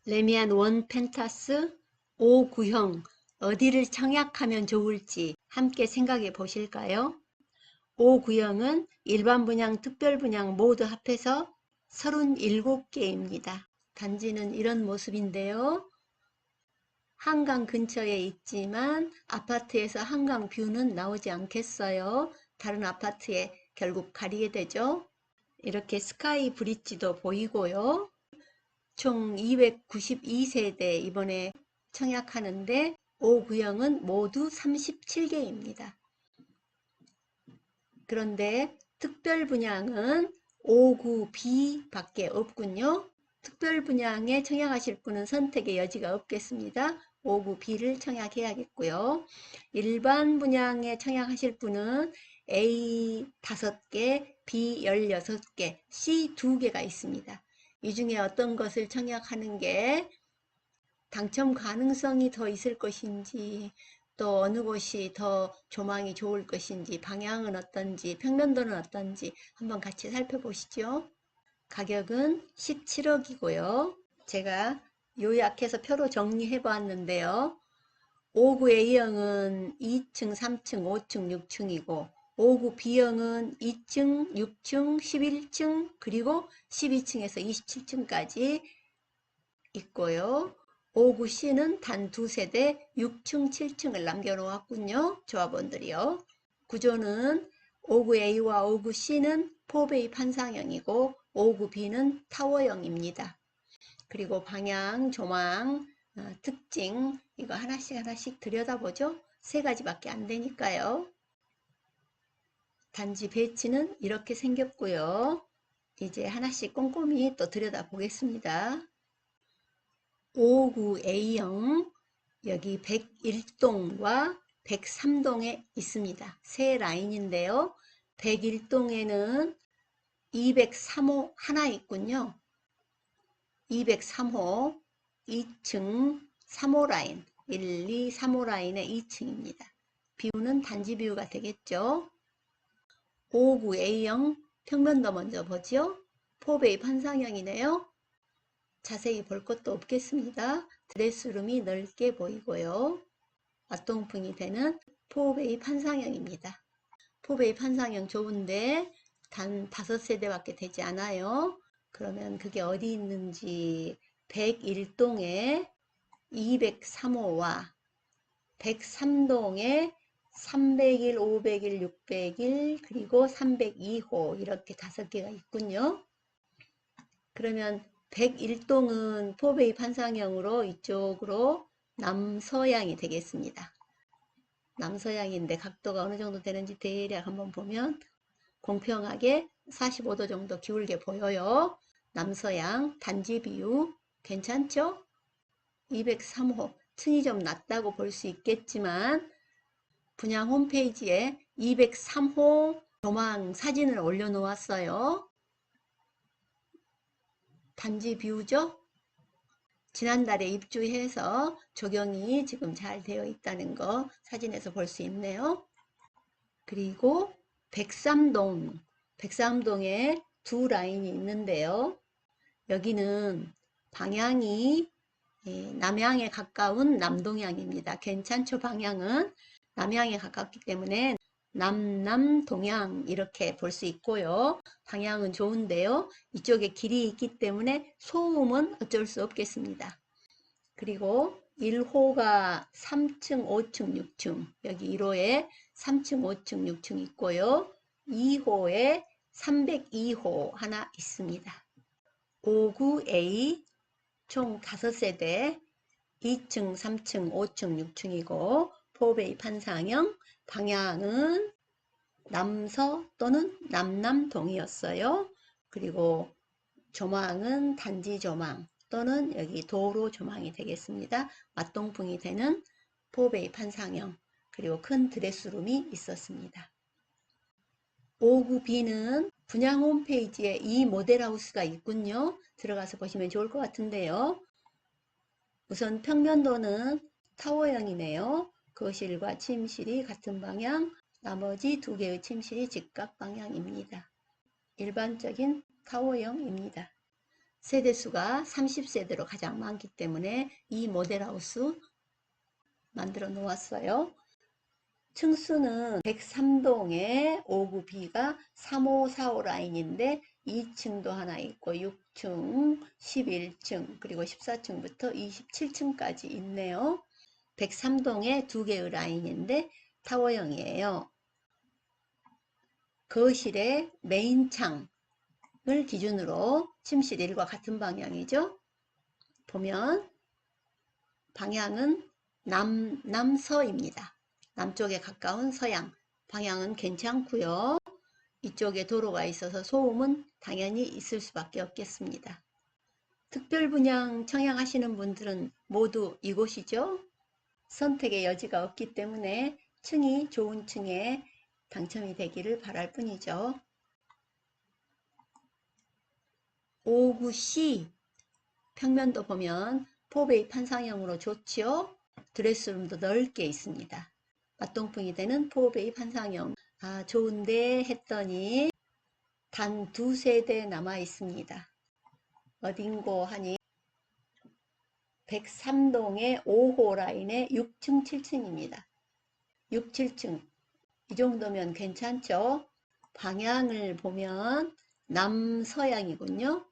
레미안 원 펜타스 5구형 어디를 청약하면 좋을지 함께 생각해 보실까요? 5구형은 일반 분양, 특별 분양 모두 합해서 37개입니다. 단지는 이런 모습인데요. 한강 근처에 있지만 아파트에서 한강 뷰는 나오지 않겠어요. 다른 아파트에 결국 가리게 되죠. 이렇게 스카이 브릿지도 보이고요. 총 292세대 이번에 청약하는데 5구형은 모두 37개입니다. 그런데 특별 분양은 5구B 밖에 없군요. 특별 분양에 청약하실 분은 선택의 여지가 없겠습니다. 5구B를 청약해야겠고요. 일반 분양에 청약하실 분은 A 5개, B 16개, C 2개가 있습니다. 이 중에 어떤 것을 청약하는 게 당첨 가능성이 더 있을 것인지, 또 어느 곳이 더 조망이 좋을 것인지, 방향은 어떤지, 평면도는 어떤지 한번 같이 살펴보시죠. 가격은 17억이고요. 제가 요약해서 표로 정리해 보았는데요. 5구 A형은 2층, 3층, 5층, 6층이고 5구 B형은 2층, 6층, 11층, 그리고 12층에서 27층까지 있고요. 5구 C는 단 2세대 6층, 7층을 남겨놓았군요. 조합원들이요. 구조는 5구 A와 5구 C는 4베이 판상형이고 5구 B는 타워형입니다. 그리고 방향, 조망, 특징 이거 하나씩 들여다보죠. 3가지밖에 안 되니까요. 단지 배치는 이렇게 생겼고요. 이제 하나씩 꼼꼼히 또 들여다보겠습니다. 5구 A형 여기 101동과 103동에 있습니다. 세 라인인데요. 101동에는 203호 하나 있군요. 203호 2층 3호 라인 1, 2, 3호 라인의 2층입니다. 뷰는 단지 뷰가 되겠죠. 5구 A형 평면도 먼저 보죠. 4베이 판상형이네요. 자세히 볼 것도 없겠습니다. 드레스룸이 넓게 보이고요. 맞동풍이 되는 4베이 판상형입니다. 4베이 판상형 좋은데 단 5세대밖에 되지 않아요. 그러면 그게 어디 있는지 101동에 203호와 103동에 301, 501, 601 그리고 302호 이렇게 5개가 있군요. 그러면 101동은 4베이 판상형으로 이쪽으로 남서향이 되겠습니다. 남서향인데 각도가 어느 정도 되는지 대략 한번 보면 공평하게 45도 정도 기울게 보여요. 남서향 단지 비율 괜찮죠? 203호 층이 좀 낮다고 볼 수 있겠지만 분양 홈페이지에 203호 조망 사진을 올려놓았어요. 단지 뷰죠? 지난달에 입주해서 조경이 지금 잘 되어 있다는 거 사진에서 볼 수 있네요. 그리고 103동에 두 라인이 있는데요. 여기는 방향이 남향에 가까운 남동향입니다. 괜찮죠? 방향은 남향에 가깝기 때문에 남남동향 이렇게 볼 수 있고요. 방향은 좋은데요. 이쪽에 길이 있기 때문에 소음은 어쩔 수 없겠습니다. 그리고 1호가 3층, 5층, 6층 여기 1호에 3층, 5층, 6층 있고요. 2호에 302호 하나 있습니다. 5구A 총 5세대 2층, 3층, 5층, 6층이고 4베이 판상형 방향은 남서 또는 남남동이었어요. 그리고 조망은 단지 조망 또는 여기 도로 조망이 되겠습니다. 맞동풍이 되는 4베이 판상형 그리고 큰 드레스룸이 있었습니다. 5구B는 분양 홈페이지에 이 모델하우스가 있군요. 들어가서 보시면 좋을 것 같은데요. 우선 평면도는 타워형이네요. 거실과 침실이 같은 방향, 나머지 2개의 침실이 직각 방향입니다. 일반적인 타워형입니다. 세대수가 30세대로 가장 많기 때문에 이 모델하우스 만들어 놓았어요. 층수는 103동에 5구 B가 3545 라인인데 2층도 하나 있고 6층, 11층, 그리고 14층부터 27층까지 있네요. 103동에 2개의 라인인데 타워형이에요. 거실의 메인 창을 기준으로 침실 1과 같은 방향이죠. 보면 방향은 남서입니다. 남쪽에 가까운 서양. 방향은 괜찮고요. 이쪽에 도로가 있어서 소음은 당연히 있을 수밖에 없겠습니다. 특별 분양 청약하시는 분들은 모두 이곳이죠. 선택의 여지가 없기 때문에 층이 좋은 층에 당첨이 되기를 바랄 뿐이죠. 5구C 평면도 보면 포베이 판상형으로 좋지요. 드레스룸도 넓게 있습니다. 맞동풍이 되는 포베이 판상형. 아, 좋은데 했더니 단 2세대 남아 있습니다. 어딘고 하니 103동의 5호 라인의 6층, 7층입니다. 6, 7층. 이 정도면 괜찮죠? 방향을 보면 남서양이군요.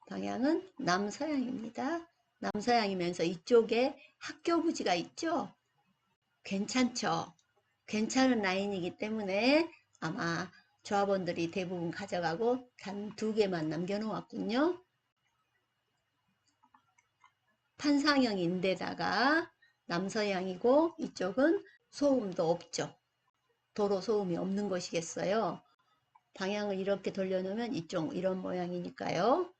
방향은 남서양입니다. 남서양이면서 이쪽에 학교 부지가 있죠? 괜찮죠? 괜찮은 라인이기 때문에 아마 조합원들이 대부분 가져가고 단 2개만 남겨놓았군요. 판상형인데다가 남서양이고 이쪽은 소음도 없죠. 도로 소음이 없는 것이겠어요. 방향을 이렇게 돌려놓으면 이쪽 이런 모양이니까요.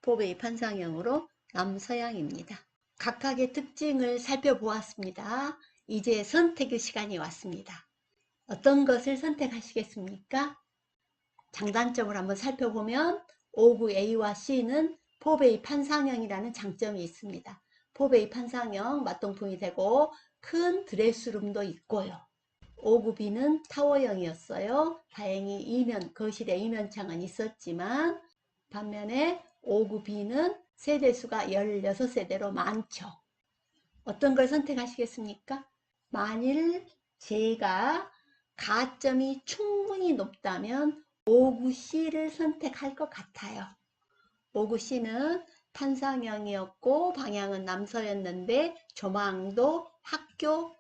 포베이 판상형으로 남서양입니다. 각각의 특징을 살펴보았습니다. 이제 선택의 시간이 왔습니다. 어떤 것을 선택하시겠습니까? 장단점을 한번 살펴보면 5구 A와 C는 포베이 판상형이라는 장점이 있습니다. 포베이 판상형 맞동풍이 되고 큰 드레스룸도 있고요. 5구 B는 타워형이었어요. 다행히 거실에 이면창은 있었지만 반면에 5구 B는 세대수가 16세대로 많죠. 어떤 걸 선택하시겠습니까? 만일 제가 가점이 충분히 높다면 5구 C를 선택할 것 같아요. 5구 C는 판상형이었고 방향은 남서였는데 조망도 학교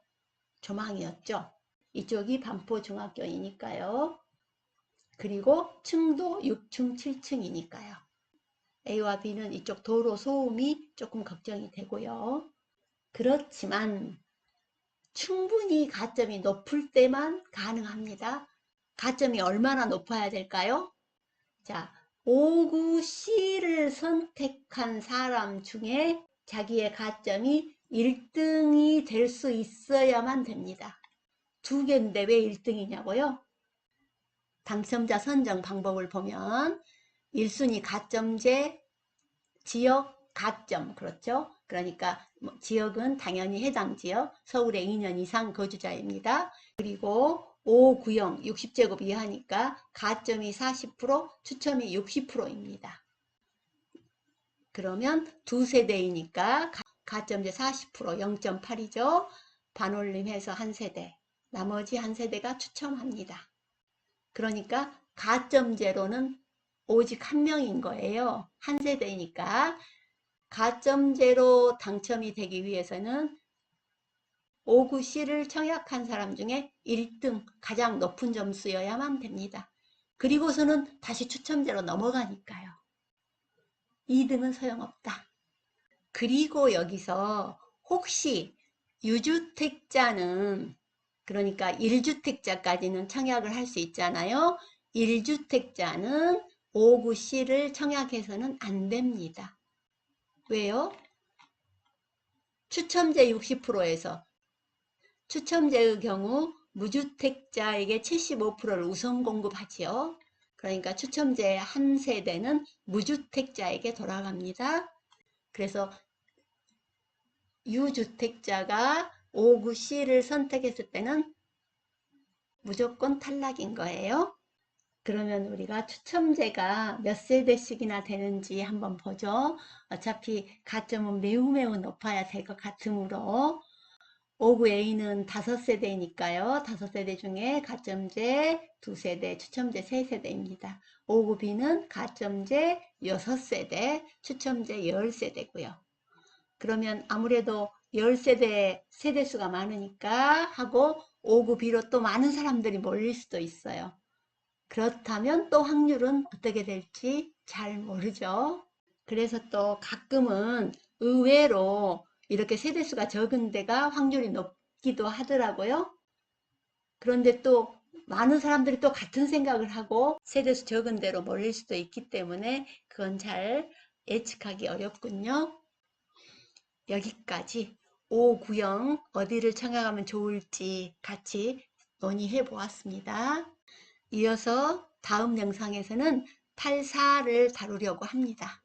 조망이었죠. 이쪽이 반포중학교이니까요. 그리고 층도 6층, 7층이니까요. A와 B는 이쪽 도로 소음이 조금 걱정이 되고요. 그렇지만 충분히 가점이 높을 때만 가능합니다. 가점이 얼마나 높아야 될까요? 자, 5구 C를 선택한 사람 중에 자기의 가점이 1등이 될 수 있어야만 됩니다. 2개인데 왜 1등이냐고요? 당첨자 선정 방법을 보면 1순위 가점제, 지역 가점, 그렇죠? 그러니까 지역은 당연히 해당 지역, 서울에 2년 이상 거주자입니다. 그리고 5구형 60제곱 이하니까 가점이 40%, 추첨이 60%입니다. 그러면 2세대이니까 가점제 40%, 0.8이죠. 반올림해서 1세대, 나머지 1세대가 추첨합니다. 그러니까 가점제로는 오직 1명인 거예요. 1세대니까. 가점제로 당첨이 되기 위해서는 5구 C를 청약한 사람 중에 1등, 가장 높은 점수여야만 됩니다. 그리고서는 다시 추첨제로 넘어가니까요. 2등은 소용없다. 그리고 여기서 혹시 유주택자는, 그러니까 1주택자까지는 청약을 할 수 있잖아요. 1주택자는 5구 C를 청약해서는 안 됩니다. 왜요? 추첨제 60%에서 추첨제의 경우 무주택자에게 75%를 우선 공급하지요. 그러니까 추첨제 한 세대는 무주택자에게 돌아갑니다. 그래서 유주택자가 5구 C를 선택했을 때는 무조건 탈락인 거예요. 그러면 우리가 추첨제가 몇 세대씩이나 되는지 한번 보죠. 어차피 가점은 매우 높아야 될 것 같으므로 5구 A는 5세대니까요. 5세대 중에 가점제 2세대, 추첨제 3세대입니다. 5구 B는 가점제 6세대, 추첨제 10세대고요. 그러면 아무래도 10세대 세대수가 많으니까 하고 5구 B로 또 많은 사람들이 몰릴 수도 있어요. 그렇다면 또 확률은 어떻게 될지 잘 모르죠. 그래서 또 가끔은 의외로 이렇게 세대수가 적은 데가 확률이 높기도 하더라고요. 그런데 또 많은 사람들이 또 같은 생각을 하고 세대수 적은 데로 몰릴 수도 있기 때문에 그건 잘 예측하기 어렵군요. 여기까지 5구형 어디를 청약하면 좋을지 같이 논의해 보았습니다. 이어서 다음 영상에서는 84를 다루려고 합니다.